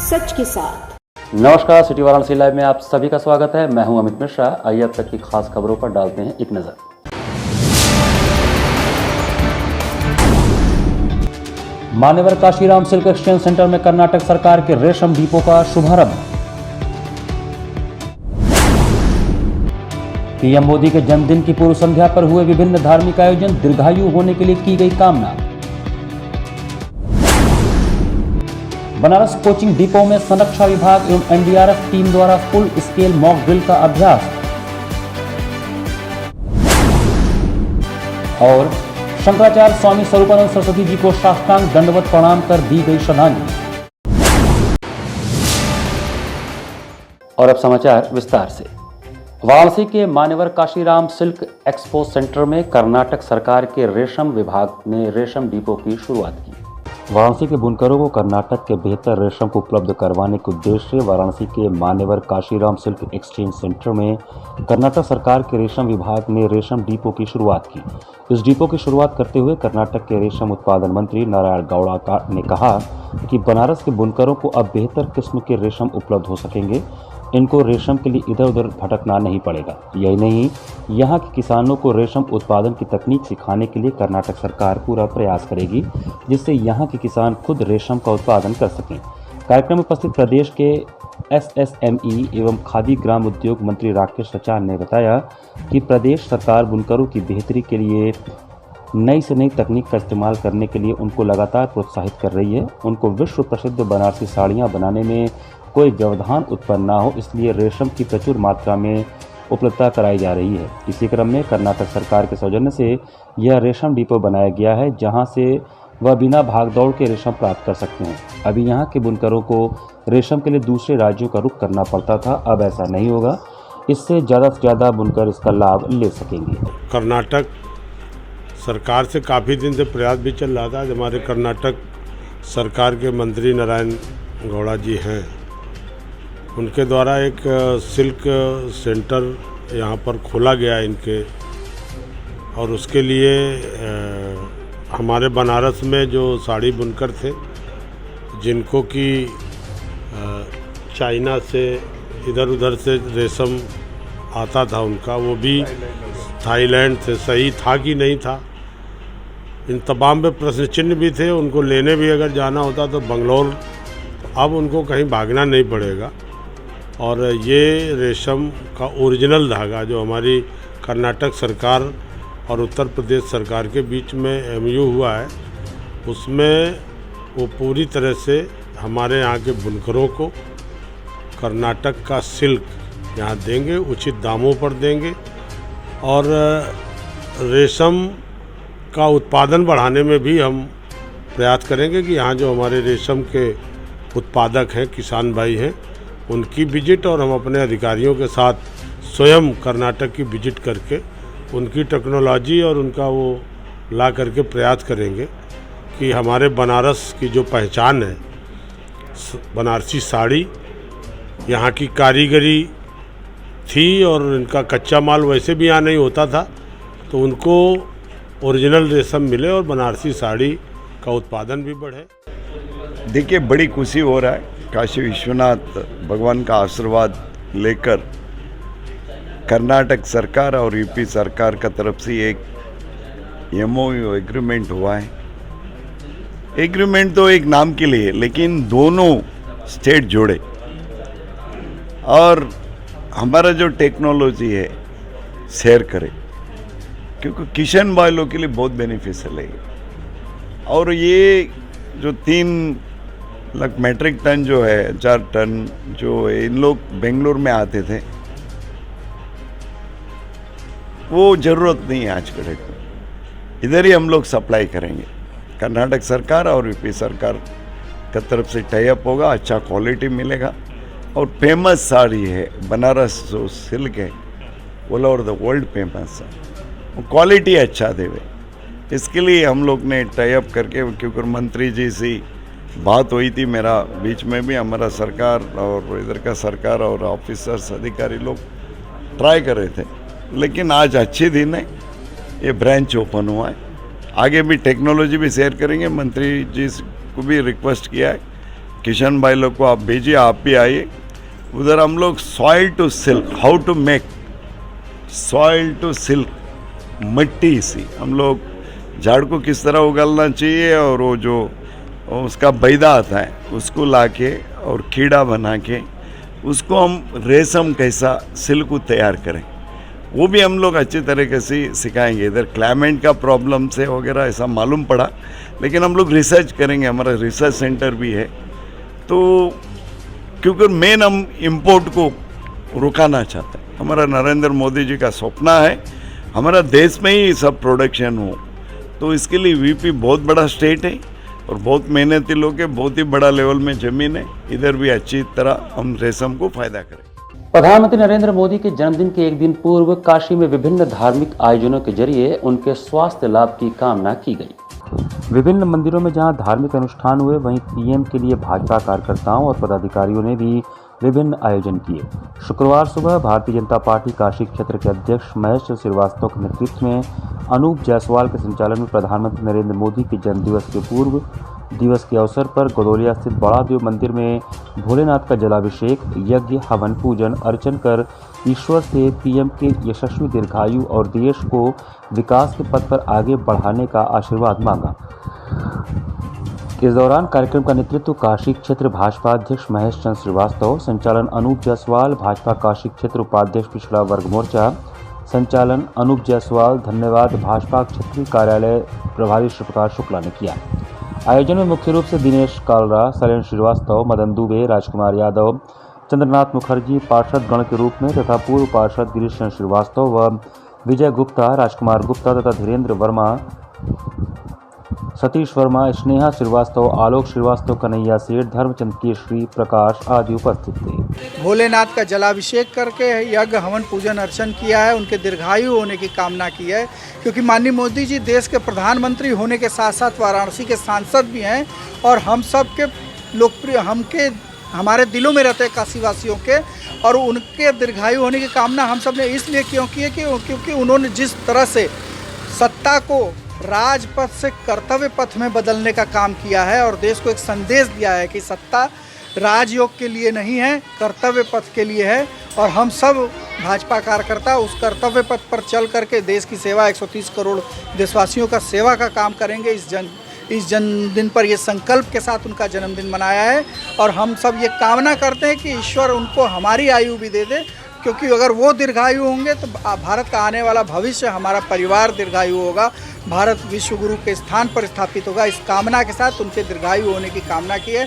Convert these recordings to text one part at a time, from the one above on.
सच के साथ। नमस्कार, सिटी वाराणसी लाइव में आप सभी का स्वागत है। मैं हूं अमित मिश्रा। आइए अब तक की खास खबरों पर डालते हैं एक नजर। मान्यवर काशीराम सिल्क एक्सचेंज सेंटर में कर्नाटक सरकार के रेशम डिपो का शुभारंभ। पीएम मोदी के जन्मदिन की पूर्व संध्या पर हुए विभिन्न धार्मिक आयोजन, दीर्घायु होने के लिए की गई कामना। बनारस कोचिंग डिपो में संरक्षा विभाग एवं एनडीआरएफ टीम द्वारा फुल स्केल मॉक ड्रिल का अभ्यास। और शंकराचार्य स्वामी स्वरूपानंद सरस्वती जी को साष्टांग दंडवत प्रणाम कर दी गई श्रद्धांजलि। और अब समाचार विस्तार से। वाराणसी के मान्यवर काशीराम सिल्क एक्सपो सेंटर में कर्नाटक सरकार के रेशम विभाग ने रेशम डिपो की शुरुआत की। वाराणसी के बुनकरों को कर्नाटक के बेहतर रेशम को उपलब्ध करवाने के उद्देश्य से वाराणसी के मान्यवर काशीराम सिल्क एक्सचेंज सेंटर में कर्नाटक सरकार के रेशम विभाग ने रेशम डिपो की शुरुआत की। इस डिपो की शुरुआत करते हुए कर्नाटक के रेशम उत्पादन मंत्री नारायण गौड़ा ने कहा कि बनारस के बुनकरों को अब बेहतर किस्म के रेशम उपलब्ध हो सकेंगे। इनको रेशम के लिए इधर उधर भटकना नहीं पड़ेगा। यही नहीं, यहाँ के किसानों को रेशम उत्पादन की तकनीक सिखाने के लिए कर्नाटक सरकार पूरा प्रयास करेगी, जिससे यहाँ के किसान खुद रेशम का उत्पादन कर सकें। कार्यक्रम में उपस्थित प्रदेश के एसएसएमई एवं खादी ग्राम उद्योग मंत्री राकेश सचान ने बताया कि प्रदेश सरकार बुनकरों की बेहतरी के लिए नई से नई तकनीक का इस्तेमाल करने के लिए उनको लगातार प्रोत्साहित कर रही है। उनको विश्व प्रसिद्ध बनारसी साड़ियाँ बनाने में कोई व्यवधान उत्पन्न न हो, इसलिए रेशम की प्रचुर मात्रा में उपलब्धता कराई जा रही है। इसी क्रम में कर्नाटक सरकार के सौजन्य से यह रेशम डिपो बनाया गया है, जहां से वह बिना भागदौड़ के रेशम प्राप्त कर सकते हैं। अभी यहां के बुनकरों को रेशम के लिए दूसरे राज्यों का रुख करना पड़ता था, अब ऐसा नहीं होगा। इससे ज़्यादा से ज़्यादा बुनकर इसका लाभ ले सकेंगे। कर्नाटक सरकार से काफ़ी दिन से प्रयास भी चल रहा था। आज हमारे कर्नाटक सरकार के मंत्री नारायण गौड़ा जी हैं, उनके द्वारा एक सिल्क सेंटर यहाँ पर खोला गया इनके, और उसके लिए हमारे बनारस में जो साड़ी बुनकर थे, जिनको कि चाइना से इधर उधर से रेशम आता था उनका, वो भी थाईलैंड से, सही था कि नहीं था, इन तमाम में प्रश्न चिन्ह भी थे। उनको लेने भी अगर जाना होता तो बंगलोर, अब उनको कहीं भागना नहीं पड़ेगा। और ये रेशम का ओरिजिनल धागा जो हमारी कर्नाटक सरकार और उत्तर प्रदेश सरकार के बीच में एमयू हुआ है, उसमें वो पूरी तरह से हमारे यहाँ के बुनकरों को कर्नाटक का सिल्क यहाँ देंगे, उचित दामों पर देंगे। और रेशम का उत्पादन बढ़ाने में भी हम प्रयास करेंगे कि यहाँ जो हमारे रेशम के उत्पादक हैं, किसान भाई हैं, उनकी विजिट, और हम अपने अधिकारियों के साथ स्वयं कर्नाटक की विजिट करके उनकी टेक्नोलॉजी और उनका वो ला करके प्रयास करेंगे कि हमारे बनारस की जो पहचान है, बनारसी साड़ी, यहाँ की कारीगरी थी और इनका कच्चा माल वैसे भी यहाँ नहीं होता था, तो उनको ओरिजिनल रेशम मिले और बनारसी साड़ी का उत्पादन भी बढ़े। देखिए, बड़ी खुशी हो रहा है। काशी विश्वनाथ भगवान का आशीर्वाद लेकर कर्नाटक सरकार और यूपी सरकार का तरफ से एक एमओयू एग्रीमेंट हुआ है। एग्रीमेंट तो एक नाम के लिए, लेकिन दोनों स्टेट जोड़े और हमारा जो टेक्नोलॉजी है शेयर करें, क्योंकि किसान वालों के लिए बहुत बेनिफिशियल है। और ये जो 3 लाख मेट्रिक टन जो है, 4 टन जो है, इन लोग बेंगलोर में आते थे, वो ज़रूरत नहीं है आज के डेट में। इधर ही हम लोग सप्लाई करेंगे। कर्नाटक सरकार और यूपी सरकार का तरफ से टाई अप होगा, अच्छा क्वालिटी मिलेगा। और फेमस साड़ी है बनारस, जो सिल्क है all over the world famous है, क्वालिटी अच्छा देवे। इसके लिए हम लोग ने टाई अप करके, क्योंकि मंत्री जी से बात हुई थी मेरा, बीच में भी हमारा सरकार और इधर का सरकार और ऑफिसर्स अधिकारी लोग ट्राई कर रहे थे, लेकिन आज अच्छे दिन है, ये ब्रांच ओपन हुआ है। आगे भी टेक्नोलॉजी भी शेयर करेंगे। मंत्री जी को भी रिक्वेस्ट किया है किशन भाई लोग को आप भेजिए, आप भी आइए उधर। हम लोग soil to silk, how to make soil to silk, मिट्टी सी हम लोग झाड़ को किस तरह उगलना चाहिए और वो जो उसका बैदा आता है उसको लाके और कीड़ा बना के उसको हम रेशम कैसा सिल्क को तैयार करें, वो भी हम लोग अच्छी तरीके से सिखाएंगे। इधर क्लाइमेट का प्रॉब्लम से वगैरह ऐसा मालूम पड़ा, लेकिन हम लोग रिसर्च करेंगे, हमारा रिसर्च सेंटर भी है। तो क्योंकि मेन हम इंपोर्ट को रुकाना चाहते हैं, हमारा नरेंद्र मोदी जी का सपना है हमारा देश में ही सब प्रोडक्शन हो। तो इसके लिए यूपी बहुत बड़ा स्टेट है और बहुत मेहनती लोग हैं, बहुत ही बड़ा लेवल में ज़मीन है, इधर भी अच्छी तरह हम रेशम को फ़ायदा करें। प्रधानमंत्री नरेंद्र मोदी के जन्मदिन के एक दिन पूर्व काशी में विभिन्न धार्मिक आयोजनों के जरिए उनके स्वास्थ्य लाभ की कामना की गई। विभिन्न मंदिरों में जहां धार्मिक अनुष्ठान हुए, वहीं पीएम के लिए भाजपा कार्यकर्ताओं और पदाधिकारियों ने भी विभिन्न आयोजन किए। शुक्रवार सुबह भारतीय जनता पार्टी काशी क्षेत्र के अध्यक्ष महेश श्रीवास्तव के नेतृत्व में अनूप जायसवाल के संचालन में प्रधानमंत्री नरेंद्र मोदी के जन्मदिवस के पूर्व दिवस के अवसर पर गदोलिया स्थित बड़ा देव मंदिर में भोलेनाथ का जलाभिषेक, यज्ञ, हवन, पूजन अर्चन कर ईश्वर से पीएम के यशस्वी दीर्घायु और देश को विकास के पथ पर आगे बढ़ाने का आशीर्वाद मांगा। इस दौरान कार्यक्रम का नेतृत्व काशी क्षेत्र भाजपा अध्यक्ष महेश चंद्र श्रीवास्तव, संचालन अनूप जायसवाल, भाजपा काशी क्षेत्र उपाध्यक्ष पिछड़ा वर्ग मोर्चा, संचालन अनूप जायसवाल, धन्यवाद भाजपा क्षेत्रीय कार्यालय प्रभारी श्री प्रकाश शुक्ला ने किया। आयोजन में मुख्य रूप से दिनेश कालरा, शैलेंद्र श्रीवास्तव, मदन दुबे, राजकुमार यादव, चंद्रनाथ मुखर्जी पार्षद गण के रूप में तथा पूर्व पार्षद गिरीश चंद्र श्रीवास्तव व विजय गुप्ता, राजकुमार गुप्ता तथा धीरेन्द्र वर्मा, सतीश वर्मा, स्नेहा श्रीवास्तव, आलोक श्रीवास्तव, कन्हैया सेठ, धर्मचंद केशरी, प्रकाश आदि उपस्थित थे। भोलेनाथ का जलाभिषेक करके यज्ञ, हवन, पूजन अर्चन किया है, उनके दीर्घायु होने की कामना की है, क्योंकि माननीय मोदी जी देश के प्रधानमंत्री होने के साथ साथ वाराणसी के सांसद भी हैं और हम सब के लोकप्रिय हमारे दिलों में रहते हैं काशीवासियों के, और उनके दीर्घायु होने की कामना हम सब ने इसलिए क्यों की है क्योंकि उन्होंने जिस तरह से सत्ता को राजपथ से कर्तव्य पथ में बदलने का काम किया है और देश को एक संदेश दिया है कि सत्ता राजयोग के लिए नहीं है, कर्तव्य पथ के लिए है। और हम सब भाजपा कार्यकर्ता उस कर्तव्य पथ पर चल करके देश की सेवा, 130 करोड़ देशवासियों का सेवा का काम करेंगे। इस जन्मदिन पर ये संकल्प के साथ उनका जन्मदिन मनाया है और हम सब ये कामना करते हैं कि ईश्वर उनको हमारी आयु भी दे दे, क्योंकि अगर वो दीर्घायु होंगे तो भारत का आने वाला भविष्य, हमारा परिवार दीर्घायु होगा, भारत विश्व गुरु के स्थान पर स्थापित होगा। इस कामना के साथ उनके दीर्घायु होने की कामना की है।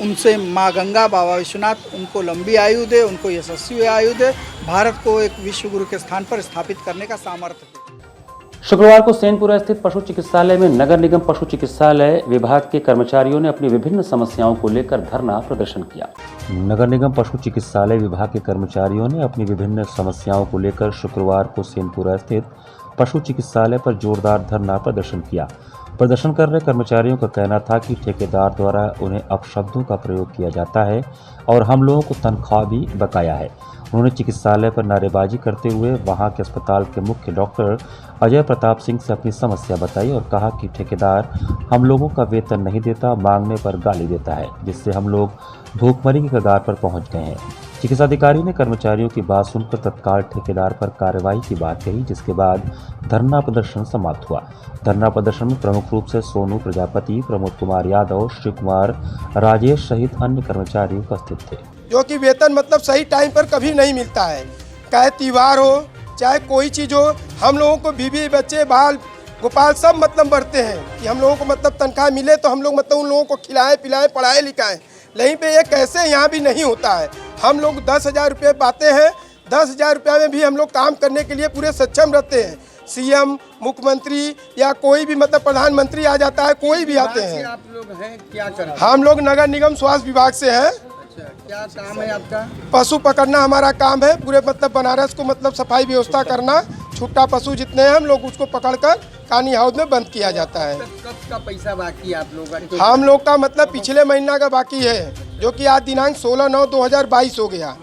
उनसे माँ गंगा, बाबा विश्वनाथ उनको लंबी आयु दे, उनको यशस्वी आयु दे, भारत को एक विश्व गुरु के स्थान पर स्थापित करने का सामर्थ्य दे। शुक्रवार को सैनपुरा स्थित पशु चिकित्सालय में नगर निगम पशु चिकित्सालय विभाग के कर्मचारियों ने अपनी विभिन्न समस्याओं को लेकर धरना प्रदर्शन किया। नगर निगम पशु चिकित्सालय विभाग के कर्मचारियों ने अपनी विभिन्न समस्याओं को लेकर शुक्रवार को सैनपुरा स्थित पशु चिकित्सालय पर जोरदार धरना प्रदर्शन किया। प्रदर्शन कर रहे कर्मचारियों का कहना था कि ठेकेदार द्वारा उन्हें अपशब्दों का प्रयोग किया जाता है और हम लोगों को तनख्वाह भी बकाया है। उन्होंने चिकित्सालय पर नारेबाजी करते हुए वहां के अस्पताल के मुख्य डॉक्टर अजय प्रताप सिंह से अपनी समस्या बताई और कहा कि ठेकेदार हम लोगों का वेतन नहीं देता, मांगने पर गाली देता है, जिससे हम लोग भूखमरी की कगार पर पहुंच गए हैं। चिकित्साधिकारी ने कर्मचारियों की बात सुनकर तत्काल ठेकेदार पर कार्रवाई की बात कही, जिसके बाद धरना प्रदर्शन समाप्त हुआ। धरना प्रदर्शन में प्रमुख रूप से सोनू प्रजापति, प्रमोद कुमार यादव, शिव कुमार, राजेश सहित अन्य कर्मचारी उपस्थित थे। जो कि वेतन मतलब सही टाइम पर कभी नहीं मिलता है, चाहे त्यौहार हो चाहे कोई चीज़ हो, हम लोगों को बीवी बच्चे बाल गोपाल सब मतलब बढ़ते हैं कि हम लोगों को मतलब तनख्वाह मिले तो हम लोग मतलब उन लोगों को खिलाएं पिलाएं पढ़ाएं लिखाएं। लेकिन पे ये कैसे यहाँ भी नहीं होता है। हम लोग 10,000 रुपये पाते हैं, 10,000 रुपये में भी हम लोग काम करने के लिए पूरे सक्षम रहते हैं। सीएम, मुख्यमंत्री या कोई भी मतलब प्रधानमंत्री आ जाता है, कोई भी आते हैं। आप लोग हैं क्या कर? हम लोग नगर निगम स्वास्थ्य विभाग से हैं। क्या काम है आपका? पशु पकड़ना हमारा काम है। पूरे मतलब बनारस को मतलब सफाई व्यवस्था करना, छुट्टा पशु जितने हैं हम लोग उसको पकड़कर कानी हाउस में बंद किया जाता है। कब का पैसा बाकी है आप लोगों? हम लोग का मतलब पिछले महीना का बाकी है, जो कि आज दिनांक 16/9/2022 हो गया।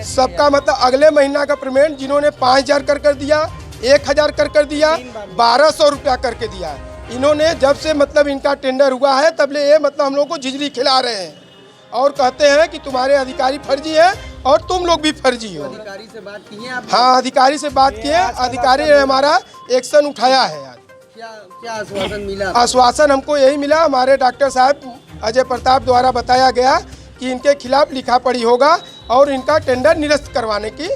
सबका मतलब अगले महीना का पेमेंट जिन्होंने 5,000 कर दिया, 1,000 कर दिया, 1,200 रुपया करके दिया, इन्होंने जब से मतलब इनका टेंडर हुआ है तब ले ये मतलब हम लोग को झिझरी खिला रहे हैं और कहते हैं कि तुम्हारे अधिकारी फर्जी हैं और तुम लोग भी फर्जी हो। अधिकारी से बात की है आप? हाँ, अधिकारी से बात किए, अधिकारी ने हमारा एक्शन उठाया है। आज क्या आश्वासन मिला? आश्वासन हमको यही मिला, हमारे डॉक्टर साहब अजय प्रताप द्वारा बताया गया कि इनके खिलाफ लिखा पढ़ी होगा और इनका टेंडर निरस्त करवाने की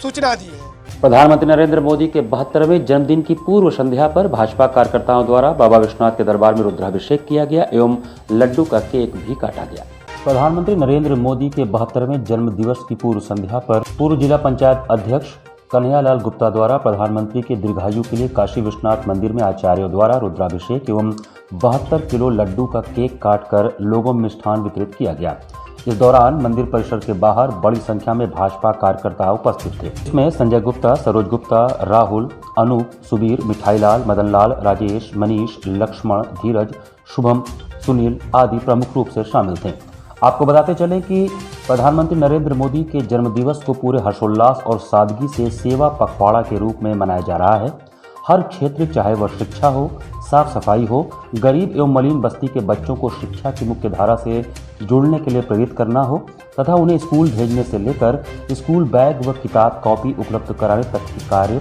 सूचना दी है। प्रधानमंत्री नरेंद्र मोदी के 72वें जन्मदिन की पूर्व संध्या पर भाजपा कार्यकर्ताओं द्वारा बाबा विश्वनाथ के दरबार में रुद्राभिषेक किया गया एवं लड्डू का केक भी काटा गया। प्रधानमंत्री नरेंद्र मोदी के 72वें जन्म दिवस की पूर्व संध्या पर पूर्व जिला पंचायत अध्यक्ष कन्हैयालाल गुप्ता द्वारा प्रधानमंत्री के दीर्घायु के लिए काशी विश्वनाथ मंदिर में आचार्यों द्वारा रुद्राभिषेक एवं 72 किलो लड्डू का केक काटकर लोगों में मिष्ठान वितरित किया गया। इस दौरान मंदिर परिसर के बाहर बड़ी संख्या में भाजपा कार्यकर्ता उपस्थित थे। इसमें संजय गुप्ता, सरोज गुप्ता, राहुल, अनूप, सुबीर, मिठाईलाल, मदनलाल, राजेश, मनीष, लक्ष्मण, धीरज, शुभम, सुनील आदि प्रमुख रूप से शामिल थे। आपको बताते चलें कि प्रधानमंत्री नरेंद्र मोदी के जन्मदिवस को पूरे हर्षोल्लास और सादगी से सेवा पखवाड़ा के रूप में मनाया जा रहा है। हर क्षेत्र, चाहे वह शिक्षा हो, साफ सफाई हो, गरीब एवं मलिन बस्ती के बच्चों को शिक्षा की मुख्य धारा से जुड़ने के लिए प्रेरित करना हो तथा उन्हें स्कूल भेजने से लेकर स्कूल बैग व किताब कॉपी उपलब्ध कराने तक के कार्य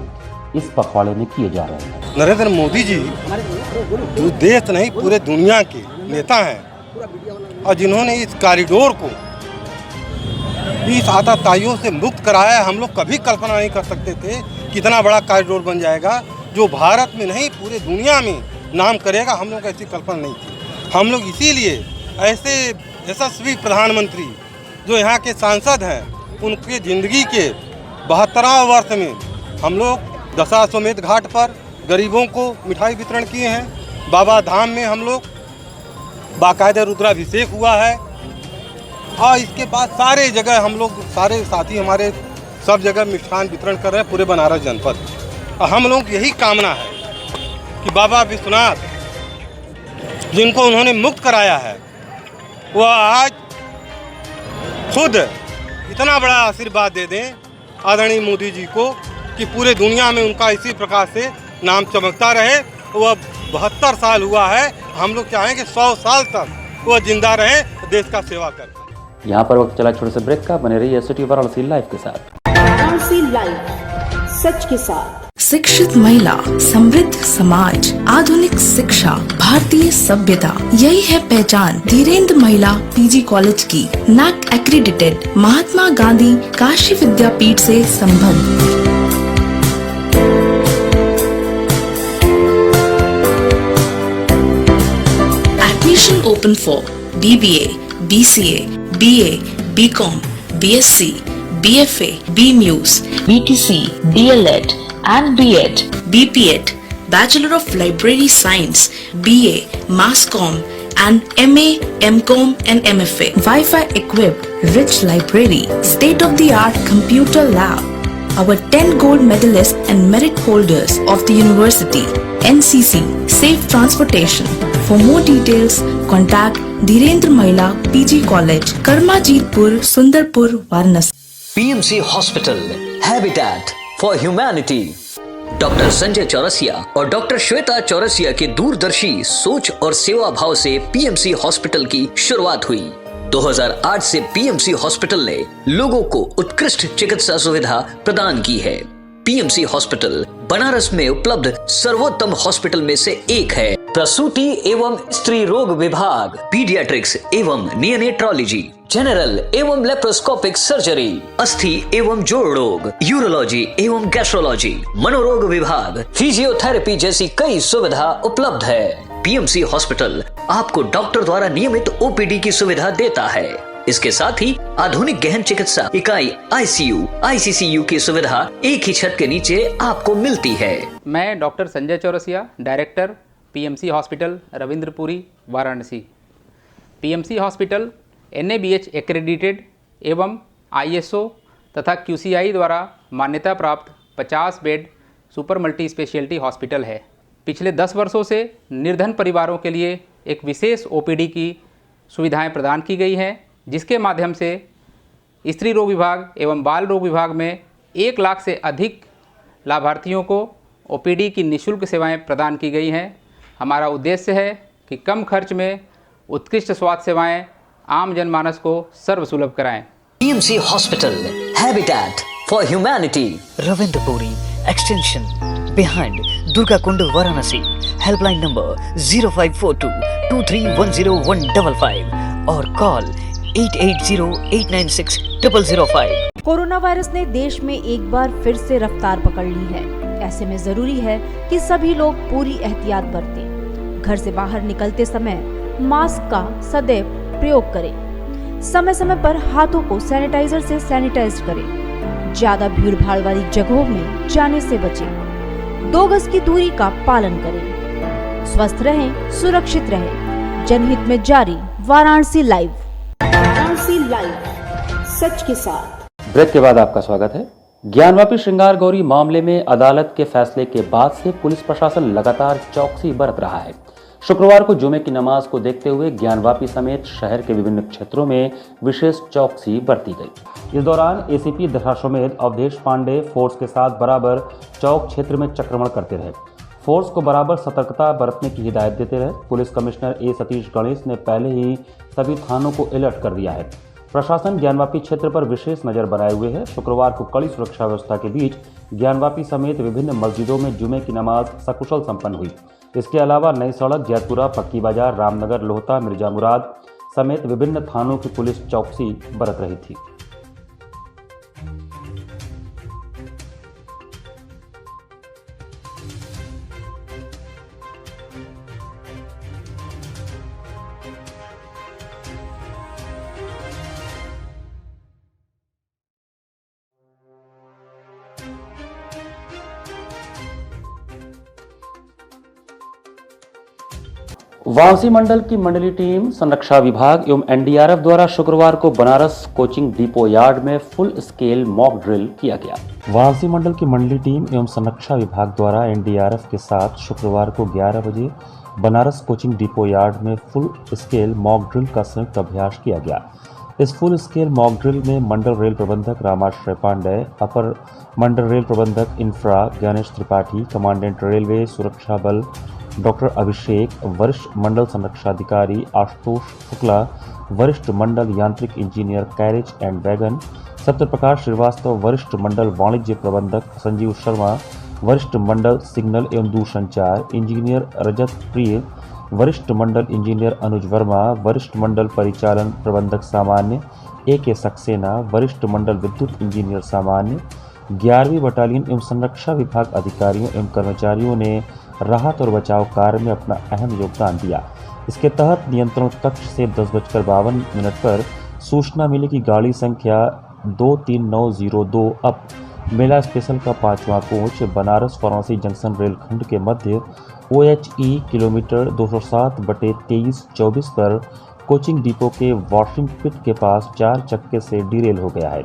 इस पखवाड़े में किए जा रहे हैं। नरेंद्र मोदी जी जो देश नहीं पूरे दुनिया के नेता हैं और जिन्होंने इस कॉरिडोर को इस आतताइयों से मुक्त कराया है। हम लोग कभी कल्पना नहीं कर सकते थे कितना बड़ा कॉरिडोर बन जाएगा जो भारत में नहीं पूरे दुनिया में नाम करेगा। हम लोग ऐसी कल्पना नहीं थी। हम लोग इसीलिए ऐसे यशस्वी प्रधानमंत्री जो यहाँ के सांसद हैं उनके ज़िंदगी के 72वें वर्ष में हम लोग दशाश्वमेध घाट पर गरीबों को मिठाई वितरण किए हैं। बाबा धाम में हम लोग बाकायदा रुद्राभिषेक हुआ है और इसके बाद सारे जगह हम लोग सारे साथी हमारे सब जगह मिष्ठान वितरण कर रहे हैं पूरे बनारस जनपद। और हम लोग यही कामना है कि बाबा विश्वनाथ जिनको उन्होंने मुक्त कराया है वह आज खुद इतना बड़ा आशीर्वाद दे दें आदरणीय मोदी जी को कि पूरे दुनिया में उनका इसी प्रकार से नाम चमकता रहे। वह 72 साल हुआ है, हम लोग चाहेंगे 100 साल तक वह जिंदा रहे, देश का सेवा करें। यहाँ पर वक्त चला छोटे से ब्रेक का, बने रहिए सिटी वाराणसी लाइव के साथ। वाराणसी लाइव, सच के साथ। शिक्षित महिला, समृद्ध समाज, आधुनिक शिक्षा, भारतीय सभ्यता, यही है पहचान धीरेन्द्र महिला पीजी कॉलेज की। NAAC एक्रीडिटेड, महात्मा गांधी काशी विद्यापीठ से संबद्ध। Admission open for BBA, BCA, BA, BCom, BSc, BFA, BMUS, BTC, DLED and B.Ed, BPEd, Bachelor of Library Science, BA, Mass Comm and MA, MCom and MFA. Wi-Fi equipped, rich library, state-of-the-art computer lab. Our 10 gold medalists and merit holders of the university, NCC, safe transportation. For more details, contact Dhirendra Mahila PG College, Karmajitpur, Sundarpur, Varanasi. PMC Hospital, Habitat for Humanity। Doctor Sanjay Chaurasia और doctor Shweta Chaurasia के दूरदर्शी सोच और सेवा भाव से PMC hospital की शुरुआत हुई। 2008 से पीएमसी हॉस्पिटल ने लोगों को उत्कृष्ट चिकित्सा सुविधा प्रदान की है। पीएमसी हॉस्पिटल बनारस में उपलब्ध सर्वोत्तम हॉस्पिटल में से एक है। प्रसूति एवं स्त्री रोग विभाग, पीडियाट्रिक्स एवं नियोनेट्रोलॉजी, जनरल एवं लेप्रोस्कोपिक सर्जरी, अस्थि एवं जोड़ रोग, यूरोलॉजी एवं गैस्ट्रोलॉजी, मनोरोग विभाग, फिजियोथेरेपी जैसी कई सुविधा उपलब्ध है। पीएमसी हॉस्पिटल आपको डॉक्टर द्वारा नियमित ओपीडी की सुविधा देता है। इसके साथ ही आधुनिक गहन चिकित्सा इकाई आईसीयू, आईसीसीयू की सुविधा एक ही छत के नीचे आपको मिलती है। मैं doctor Sanjay Chaurasia, director PMC hospital Ravindrapuri, Varanasi. PMC hospital NABH accredited एवं ISO तथा QCI द्वारा मान्यता प्राप्त 50 bed super multi speciality hospital है। पिछले 10 वर्षों से निर्धन परिवारों के लिए एक विशेष OPD की सुविधाएं प्रदान की गई हैं, जिसके माध्यम से स्त्री रोग विभाग एवं बाल रोग विभाग में 1 लाख से अधिक लाभार्थियों को OPD की निःशुल्क सेवाएं प्रदान की गई हैं। हमारा उद्देश्य है कि कम खर्च में उत्कृष्ट स्वास्थ्य सेवाएं आम जनमानस को सर्वसुलभ कराएं। PMC Hospital, Habitat for Humanity, Ravindra Extension, behind Durga Kund, Varanasi. Helpline number 0542-2310-155 और call 8808960005। कोरोना वायरस ने देश में एक बार फिर से रफ्तार पकड़ ली है। ऐसे में जरूरी है कि सभी लोग पूरी एहतियात बरतें। घर से बाहर निकलते समय मास्क का सदैव प्रयोग करें। समय समय पर हाथों को सैनिटाइजर से सैनिटाइज करें। ज्यादा भीड़ भाड़ वाली जगहों में जाने से बचें। 2 गज की दूरी का पालन करें। स्वस्थ रहें, सुरक्षित रहें। जनहित में जारी वाराणसी लाइव। वाराणसी लाइव, सच के साथ। ब्रेक के बाद आपका स्वागत है। ज्ञानवापी श्रृंगार गौरी मामले में अदालत के फैसले के बाद से पुलिस प्रशासन लगातार चौकसी बरत रहा है। शुक्रवार को जुमे की नमाज को देखते हुए ज्ञानवापी समेत शहर के विभिन्न क्षेत्रों में विशेष चौकसी बरती गई। इस दौरान एसीपी दशाश्वमेध अवधेश पांडे फोर्स के साथ बराबर चौक क्षेत्र में चक्रमण करते रहे। फोर्स को बराबर सतर्कता बरतने की हिदायत देते रहे। पुलिस कमिश्नर ए सतीश गणेश ने पहले ही सभी थानों को अलर्ट कर दिया है। प्रशासन ज्ञानवापी क्षेत्र पर विशेष नजर बनाए हुए है। शुक्रवार को कड़ी सुरक्षा व्यवस्था के बीच ज्ञानवापी समेत विभिन्न मस्जिदों में जुमे की नमाज सकुशल संपन्न हुई। इसके अलावा नई सड़क, जैतपुरा, पक्की बाजार, रामनगर, लोहता, मिर्जा मुराद समेत विभिन्न थानों की पुलिस चौकसी बरत रही थी। वाराणसी मंडल की मंडली टीम संरक्षा विभाग एवं एनडीआरएफ द्वारा शुक्रवार को बनारस कोचिंग डिपो यार्ड में फुल स्केल मॉक ड्रिल किया गया। वाराणसी मंडल की मंडली टीम एवं संरक्षा विभाग द्वारा एनडीआरएफ के साथ शुक्रवार को 11 बजे बनारस कोचिंग डिपो यार्ड में फुल स्केल मॉक ड्रिल का संयुक्त अभ्यास किया गया। इस फुल स्केल मॉक ड्रिल में मंडल रेल प्रबंधक रामाश्रय पांडे, अपर मंडल रेल प्रबंधक infra Ganesh Tripathi, commandant railway सुरक्षा बल डॉक्टर अभिषेक, वरिष्ठ मंडल संरक्षाधिकारी आशुतोष शुक्ला, वरिष्ठ मंडल यांत्रिक engineer carriage and wagon Satyaprakash Srivastava, वरिष्ठ मंडल वाणिज्य प्रबंधक संजीव शर्मा, वरिष्ठ मंडल सिग्नल एवं दूरसंचार इंजीनियर रजत प्रिय, वरिष्ठ मंडल इंजीनियर अनुज वर्मा, वरिष्ठ मंडल परिचालन प्रबंधक सामान्य AK सक्सेना, वरिष्ठ मंडल विद्युत इंजीनियर सामान्य, 11वीं बटालियन एवं संरक्षा विभाग अधिकारियों एवं कर्मचारियों ने राहत और बचाव कार्य में अपना अहम योगदान दिया। इसके तहत नियंत्रण कक्ष से 10:52 पर सूचना मिली कि गाड़ी संख्या 23902 अप मेला स्पेशल का 5वां कोच बनारस वाराणसी जंक्शन रेलखंड के मध्य OHE किलोमीटर 207/2324 पर कोचिंग डिपो के वॉशिंग पिट के पास 4 चक्के से डिरेल हो गया है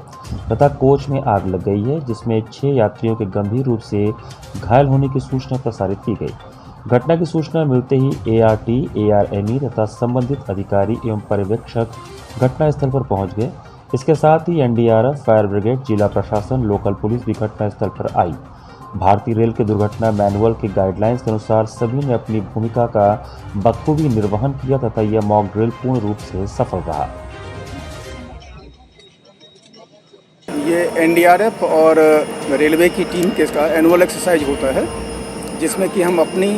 तथा कोच में आग लग गई है, जिसमें 6 यात्रियों के गंभीर रूप से घायल होने की सूचना प्रसारित की गई। घटना की सूचना मिलते ही ART, ARME तथा संबंधित अधिकारी एवं पर्यवेक्षक घटनास्थल पर पहुंच गए। इसके साथ ही एनडीआरएफ, फायर ब्रिगेड, जिला प्रशासन, लोकल पुलिस भी घटनास्थल पर आई। भारतीय रेल के दुर्घटना मैनुअल के गाइडलाइंस के अनुसार सभी ने अपनी भूमिका का बखूबी निर्वहन किया तथा यह मॉक ड्रिल पूर्ण रूप से सफल रहा। ये एनडीआरएफ और रेलवे की टीम के का एनुअल एक्सरसाइज होता है, जिसमें कि हम अपनी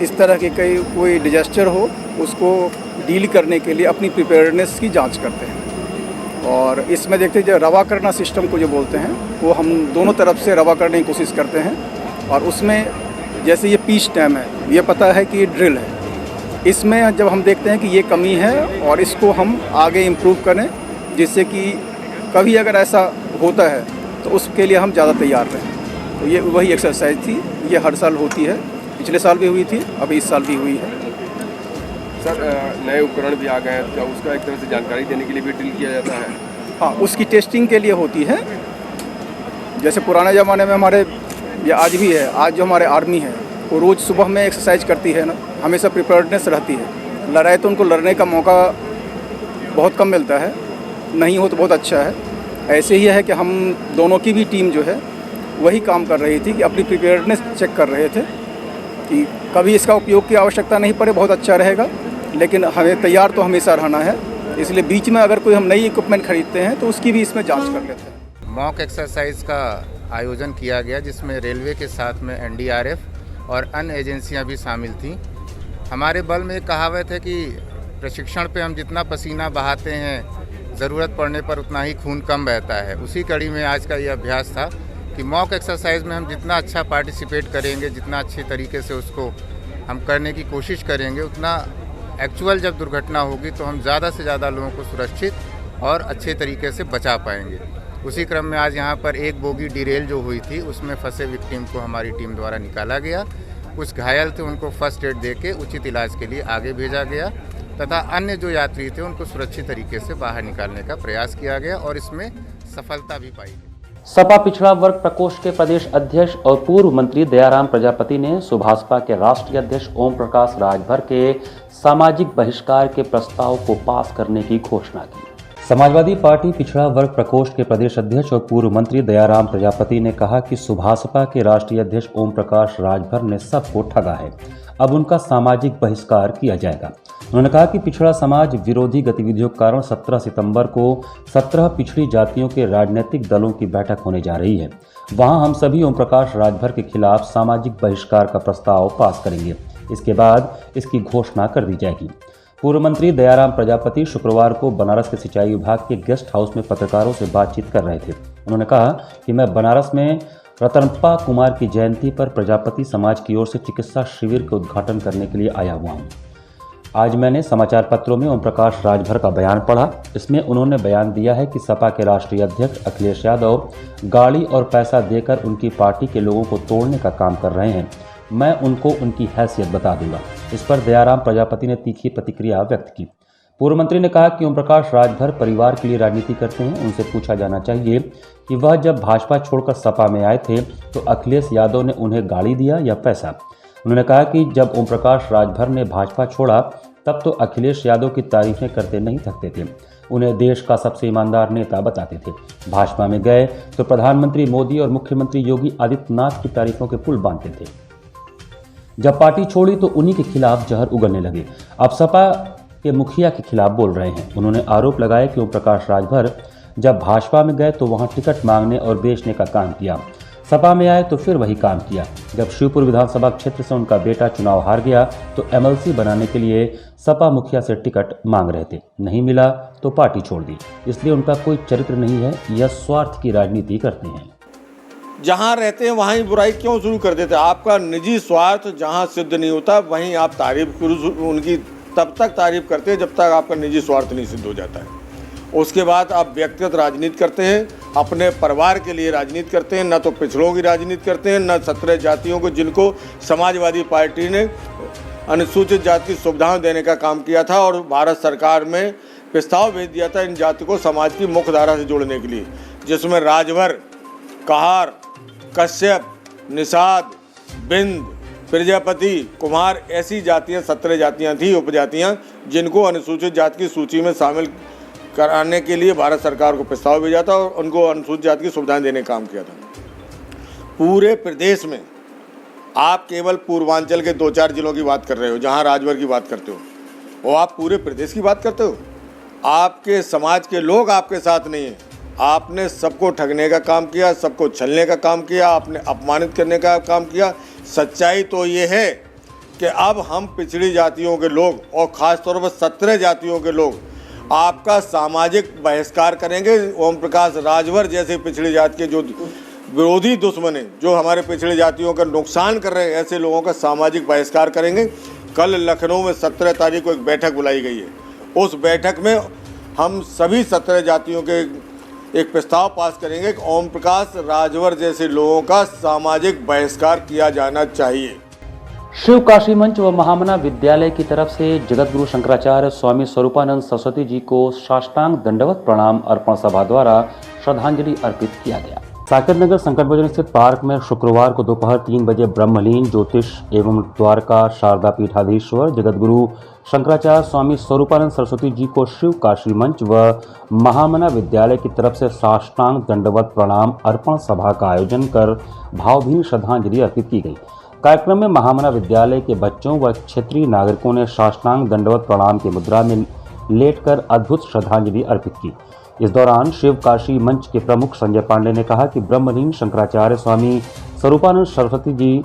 इस तरह के कोई डिजास्टर हो उसको डील करने के लिए अपनी प्रिपेयर्डनेस की जांच करते हैं। और इसमें देखते हैं जो रवा करना सिस्टम को जो बोलते हैं वो हम दोनों तरफ से रवा करने की कोशिश करते हैं। और उसमें जैसे ये पीच टाइम है, ये पता है कि ये ड्रिल है, इसमें जब हम देखते हैं कि ये कमी है और इसको हम आगे इम्प्रूव करें, जिससे कि कभी अगर ऐसा होता है तो उसके लिए हम ज़्यादा तैयार रहें। तो ये वही एक्सरसाइज थी, ये हर साल होती है, पिछले साल भी हुई थी, अभी इस साल भी हुई है। सर नए उपकरण भी आ गए हैं, क्या उसका एक तरह से जानकारी देने के लिए भी ड्रिल किया जाता है? हाँ, उसकी टेस्टिंग के लिए होती है। जैसे पुराने ज़माने में हमारे, या आज भी है, आज जो हमारे आर्मी है वो रोज़ सुबह में एक्सरसाइज करती है ना, हमेशा प्रिपेयर्डनेस रहती है। लड़ाई तो उनको लड़ने का मौका बहुत कम मिलता है, नहीं हो तो बहुत अच्छा है। ऐसे ही है कि हम दोनों की भी टीम जो है वही काम कर रही थी कि अपनी प्रिपेयर्डनेस चेक कर रहे थे कि कभी इसका उपयोग की आवश्यकता नहीं पड़े, बहुत अच्छा रहेगा। लेकिन हमें तैयार तो हमेशा रहना है, इसलिए बीच में अगर कोई हम नई इक्विपमेंट खरीदते हैं तो उसकी भी इसमें जांच कर लेते हैं। मॉक एक्सरसाइज का आयोजन किया गया जिसमें रेलवे के साथ में एनडीआरएफ और अन्य एजेंसियां भी शामिल थीं। हमारे बल में एक कहावत है कि प्रशिक्षण पे हम जितना पसीना बहाते हैं, ज़रूरत पड़ने पर उतना ही खून कम बहता है। उसी कड़ी में आज का ये अभ्यास था कि मॉक एक्सरसाइज में हम जितना अच्छा पार्टिसिपेट करेंगे, जितना अच्छे तरीके से उसको हम करने की कोशिश करेंगे, उतना एक्चुअल जब दुर्घटना होगी तो हम ज़्यादा से ज़्यादा लोगों को सुरक्षित और अच्छे तरीके से बचा पाएंगे। उसी क्रम में आज यहाँ पर एक बोगी डिरेल जो हुई थी उसमें फंसे विक्टिम को हमारी टीम द्वारा निकाला गया। कुछ घायल थे, उनको फर्स्ट एड देके उचित इलाज के लिए आगे भेजा गया तथा अन्य जो यात्री थे उनको सुरक्षित तरीके से बाहर निकालने का प्रयास किया गया और इसमें सफलता भी पाई गई। सपा पिछड़ा वर्ग प्रकोष्ठ के प्रदेश अध्यक्ष और पूर्व मंत्री दयाराम प्रजापति ने सुभाषपा के राष्ट्रीय अध्यक्ष ओम प्रकाश राजभर के सामाजिक बहिष्कार के प्रस्ताव को पास करने की घोषणा की। समाजवादी पार्टी पिछड़ा वर्ग प्रकोष्ठ के प्रदेश अध्यक्ष और पूर्व मंत्री दयाराम प्रजापति ने कहा कि सुभाषपा के राष्ट्रीय अध्यक्ष ओम प्रकाश राजभर ने सबको ठगा है, अब उनका सामाजिक बहिष्कार किया जाएगा। उन्होंने कहा कि पिछड़ा समाज विरोधी गतिविधियों के कारण 17 सितंबर को 17 पिछड़ी जातियों के राजनीतिक दलों की बैठक होने जा रही है। वहां हम सभी ओम प्रकाश राजभर के खिलाफ सामाजिक बहिष्कार का प्रस्ताव पास करेंगे। इसके बाद इसकी घोषणा कर दी जाएगी। पूर्व मंत्री दयाराम प्रजापति शुक्रवार को बनारस के सिंचाई विभाग के गेस्ट हाउस में पत्रकारों से बातचीत कर रहे थे। उन्होंने कहा कि मैं बनारस में रतनप्पा कुमार की जयंती पर प्रजापति समाज की ओर से चिकित्सा शिविर के उद्घाटन करने के लिए आया हुआ हूँ। आज मैंने समाचार पत्रों में ओम प्रकाश राजभर का बयान पढ़ा। इसमें उन्होंने बयान दिया है कि सपा के राष्ट्रीय अध्यक्ष अखिलेश यादव गाड़ी और पैसा देकर उनकी पार्टी के लोगों को तोड़ने का काम कर रहे हैं। मैं उनको उनकी हैसियत बता दूंगा। इस पर दयाराम प्रजापति ने तीखी प्रतिक्रिया व्यक्त की। पूर्व मंत्री ने कहा कि ओम प्रकाश राजभर परिवार के लिए राजनीति करते हैं। उनसे पूछा जाना चाहिए कि वह जब भाजपा छोड़कर सपा में आए थे तो अखिलेश यादव ने उन्हें गाड़ी दिया या पैसा। उन्होंने कहा कि जब ओम प्रकाश राजभर ने भाजपा छोड़ा तब तो अखिलेश यादव की तारीफें करते नहीं थकते थे, उन्हें देश का सबसे ईमानदार नेता बताते थे। भाजपा में गए तो प्रधानमंत्री मोदी और मुख्यमंत्री योगी आदित्यनाथ की तारीफों के पुल बांधते थे। जब पार्टी छोड़ी तो उन्हीं के खिलाफ जहर उगलने लगे। अब सपा के मुखिया के खिलाफ बोल रहे हैं। उन्होंने आरोप लगाया कि ओम प्रकाश राजभर जब भाजपा में गए तो वहां टिकट मांगने और बेचने का काम किया, सपा में आए तो फिर वही काम किया। जब शिवपुर विधानसभा क्षेत्र से उनका बेटा चुनाव हार गया तो एमएलसी बनाने के लिए सपा मुखिया से टिकट मांग रहे थे, नहीं मिला तो पार्टी छोड़ दी। इसलिए उनका कोई चरित्र नहीं है, यह स्वार्थ की राजनीति करते हैं। जहाँ रहते हैं वहाँ ही बुराई क्यों शुरू कर देते हैं? आपका निजी स्वार्थ जहाँ सिद्ध नहीं होता वहीं आप तारीफ उनकी तब तक तारीफ करते हैं जब तक आपका निजी स्वार्थ नहीं सिद्ध हो जाता है। उसके बाद आप व्यक्तिगत राजनीति करते हैं, अपने परिवार के लिए राजनीति करते हैं, न तो पिछड़ों की राजनीति करते हैं, न 17 जातियों को जिनको समाजवादी पार्टी ने अनुसूचित जाति की सुविधाएं देने का काम किया था और भारत सरकार में प्रस्ताव भेज दिया था इन जाति को समाज की मुख्य धारा से जोड़ने के लिए, जिसमें राजभर, कहार, कश्यप, निषाद, बिंद, प्रजापति, कुमार ऐसी जातियां 17 जातियां थी, उपजातियां, जिनको अनुसूचित जाति की सूची में शामिल कराने के लिए भारत सरकार को प्रस्ताव भेजा था और उनको अनुसूचित जाति की सुविधाएं देने का काम किया था। पूरे प्रदेश में आप केवल पूर्वांचल के 2-4 जिलों की बात कर रहे हो जहां राजभर की बात करते हो, और आप पूरे प्रदेश की बात करते हो। आपके समाज के लोग आपके साथ नहीं हैं। आपने सबको ठगने का काम किया, सबको छलने का काम किया, आपने अपमानित करने का काम किया। सच्चाई तो ये है कि अब हम पिछड़ी जातियों के लोग और ख़ास तौर पर 17 जातियों के लोग आपका सामाजिक बहिष्कार करेंगे। ओम प्रकाश राजभर जैसे पिछड़ी जाति के जो विरोधी दुश्मन हैं, जो हमारे पिछड़ी जातियों का नुकसान कर रहे हैं, ऐसे लोगों का सामाजिक बहिष्कार करेंगे। कल लखनऊ में 17 तारीख को एक बैठक बुलाई गई है। उस बैठक में हम सभी 17 जातियों के एक प्रस्ताव पास करेंगे कि ओम प्रकाश राजभर जैसे लोगों का सामाजिक बहिष्कार किया जाना चाहिए। शिव काशी मंच व महामना विद्यालय की तरफ से जगतगुरु शंकराचार्य स्वामी स्वरूपानंद सरस्वती जी को साष्टांग दंडवत प्रणाम अर्पण सभा द्वारा श्रद्धांजलि अर्पित किया गया। साकेत नगर संकट भोजन स्थित पार्क में शुक्रवार को दोपहर 3 बजे ब्रह्मलीन ज्योतिष एवं द्वारका शारदा पीठाधीश्वर जगतगुरु शंकराचार्य स्वामी स्वरूपानंद सरस्वती जी को शिव काशी मंच व महामना विद्यालय की तरफ से साष्टांग दंडवत प्रणाम अर्पण सभा का आयोजन कर भावभीनी श्रद्धांजलि अर्पित की गई। कार्यक्रम में महामना विद्यालय के बच्चों व क्षेत्रीय नागरिकों ने साष्टांग दंडवत प्रणाम की मुद्रा में लेटकर अद्भुत श्रद्धांजलि अर्पित की। इस दौरान शिव काशी मंच के प्रमुख संजय पांडे ने कहा कि ब्रह्मलीन शंकराचार्य स्वामी स्वरूपानंद सरस्वती जी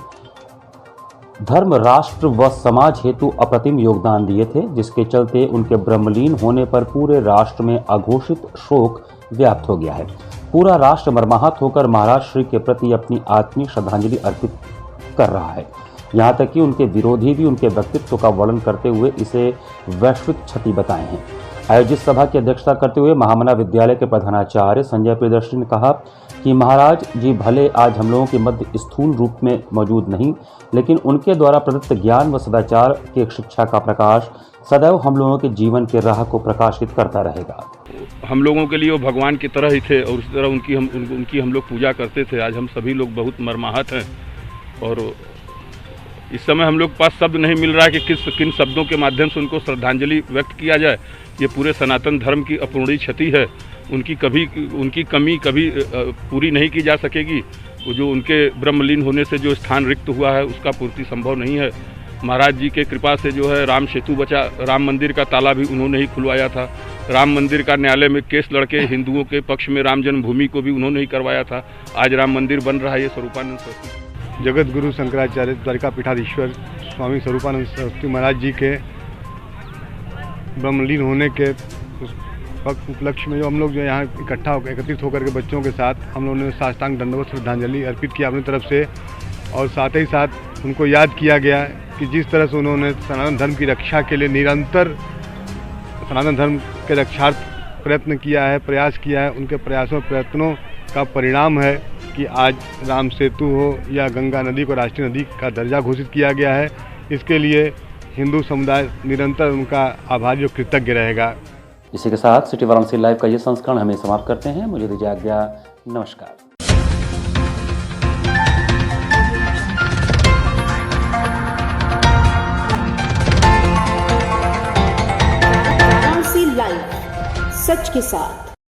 धर्म, राष्ट्र व समाज हेतु अप्रतिम योगदान दिए थे, जिसके चलते उनके ब्रह्मलीन होने पर पूरे राष्ट्र में अघोषित शोक व्याप्त हो गया है। पूरा राष्ट्र मर्माहत होकर महाराज श्री के प्रति अपनी आत्मीय श्रद्धांजलि अर्पित कर रहा है। यहाँ तक कि उनके विरोधी भी उनके व्यक्तित्व का वर्णन करते हुए इसे वैश्विक क्षति बताए हैं। आयोजित सभा की अध्यक्षता करते हुए महामना विद्यालय के प्रधानाचार्य संजय प्रियदर्शी ने कहा कि महाराज जी भले आज हम लोगों के मध्य स्थूल रूप में मौजूद नहीं, लेकिन उनके द्वारा प्रदत्त ज्ञान व सदाचार की शिक्षा का प्रकाश सदैव हम लोगों के जीवन के राह को प्रकाशित करता रहेगा। हम लोगों के लिए वो भगवान की तरह ही थे और उस तरह उनकी हम लोग पूजा करते थे। आज हम सभी लोग बहुत मर्माहत हैं और इस समय हम लोग के पास शब्द नहीं मिल रहा है कि किन शब्दों के माध्यम से उनको श्रद्धांजलि व्यक्त किया जाए। ये पूरे सनातन धर्म की अपूर्णीय क्षति है। उनकी कमी कभी पूरी नहीं की जा सकेगी। वो जो उनके ब्रह्मलीन होने से जो स्थान रिक्त हुआ है उसका पूर्ति संभव नहीं है। महाराज जी के कृपा से जो है राम सेतु बचा, राम मंदिर का ताला भी उन्होंने ही खुलवाया था। राम मंदिर का न्यायालय में केस लड़के हिंदुओं के पक्ष में राम जन्मभूमि को भी उन्होंने ही करवाया था। आज राम मंदिर बन रहा है। ये स्वरूपानंद सरस्वती जगत गुरु शंकराचार्य द्वारिका पीठाधीश्वर स्वामी स्वरूपानंद सरस्वती महाराज जी के ब्रह्मलीन होने के उपलक्ष्य में जो हम लोग जो यहाँ एकत्रित होकर के बच्चों के साथ हम लोगों ने साष्टांग दंडवत श्रद्धांजलि अर्पित किया अपनी तरफ से, और साथ ही साथ उनको याद किया गया कि जिस तरह से उन्होंने सनातन धर्म की रक्षा के लिए निरंतर सनातन धर्म के रक्षार्थ प्रयत्न किया है, प्रयास किया है। उनके प्रयत्नों का परिणाम है कि आज राम सेतु हो या गंगा नदी को राष्ट्रीय नदी का दर्जा घोषित किया गया है। इसके लिए हिंदू समुदाय निरंतर उनका आभारी और कृतज्ञ रहेगा। इसी के साथ सिटी वाराणसी लाइव का ये संस्करण हमें समाप्त करते हैं। मुझे दीजिए आज्ञा। नमस्कार। वाराणसी लाइव, सच के साथ।